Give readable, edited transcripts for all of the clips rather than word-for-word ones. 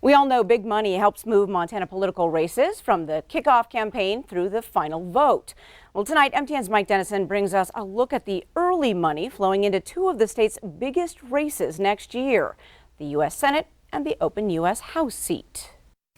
We all know big money helps move Montana political races from the kickoff campaign through the final vote. Well, tonight, MTN's Mike Dennison brings us a look at the early money flowing into two of the state's biggest races next year, the U.S. Senate and the open U.S. House seat.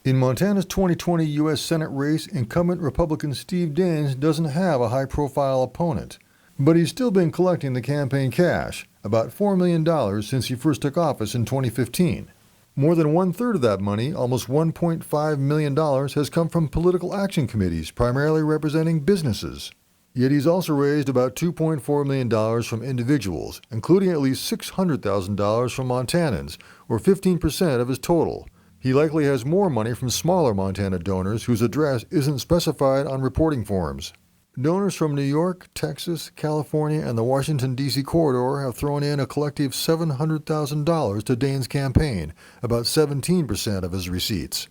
In Montana's 2020 U.S. Senate race, incumbent Republican Steve Daines doesn't have a high-profile opponent, but he's still been collecting the campaign cash, about $4 million since he first took office in 2015. More than one-third of that money, almost $1.5 million, has come from political action committees, primarily representing businesses. Yet he's also raised about $2.4 million from individuals, including at least $600,000 from Montanans, or 15% of his total. He likely has more money from smaller Montana donors whose address isn't specified on reporting forms. Donors from New York, Texas, California, and the Washington, D.C. corridor have thrown in a collective $700,000 to Daines' campaign, about 17% of his receipts.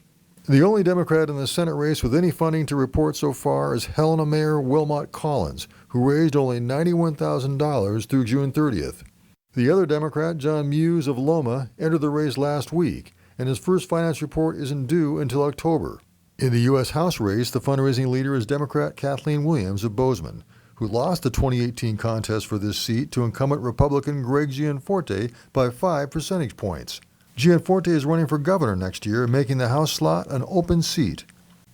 The only Democrat in the Senate race with any funding to report so far is Helena Mayor Wilmot Collins, who raised only $91,000 through June 30th. The other Democrat, John Muse of Loma, entered the race last week, and his first finance report isn't due until October. In the U.S. House race, the fundraising leader is Democrat Kathleen Williams of Bozeman, who lost the 2018 contest for this seat to incumbent Republican Greg Gianforte by 5 percentage points. Gianforte is running for governor next year, making the House slot an open seat.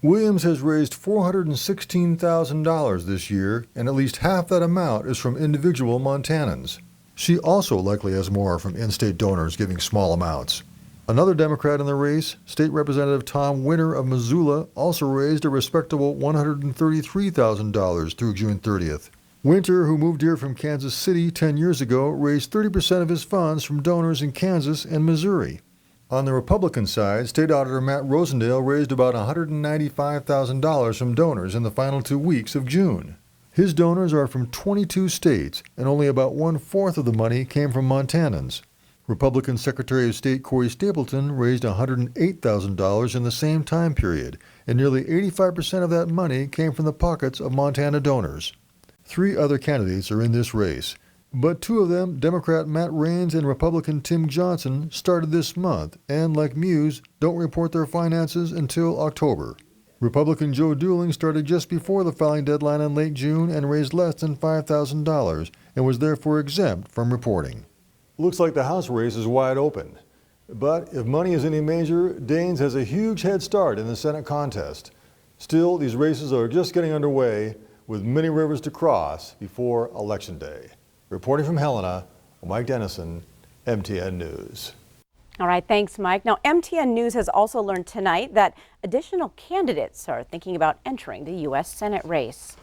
Williams has raised $416,000 this year, and at least half that amount is from individual Montanans. She also likely has more from in-state donors giving small amounts. Another Democrat in the race, State Representative Tom Winter of Missoula, also raised a respectable $133,000 through June 30th. Winter, who moved here from Kansas City 10 years ago, raised 30% of his funds from donors in Kansas and Missouri. On the Republican side, State Auditor Matt Rosendale raised about $195,000 from donors in the final 2 weeks of June. His donors are from 22 states, and only about 1/4 of the money came from Montanans. Republican Secretary of State Corey Stapleton raised $108,000 in the same time period, and nearly 85% of that money came from the pockets of Montana donors. 3 other candidates are in this race, but 2 of them, Democrat Matt Raines and Republican Tim Johnson, started this month and, like Muse, don't report their finances until October. Republican Joe Dooling started just before the filing deadline in late June and raised less than $5,000 and was therefore exempt from reporting. Looks like the House race is wide open. But if money is any measure, Daines has a huge head start in the Senate contest. Still, these races are just getting underway with many rivers to cross before Election Day. Reporting from Helena, Mike Dennison, MTN News. All right, thanks, Mike. Now, MTN News has also learned tonight that additional candidates are thinking about entering the U.S. Senate race.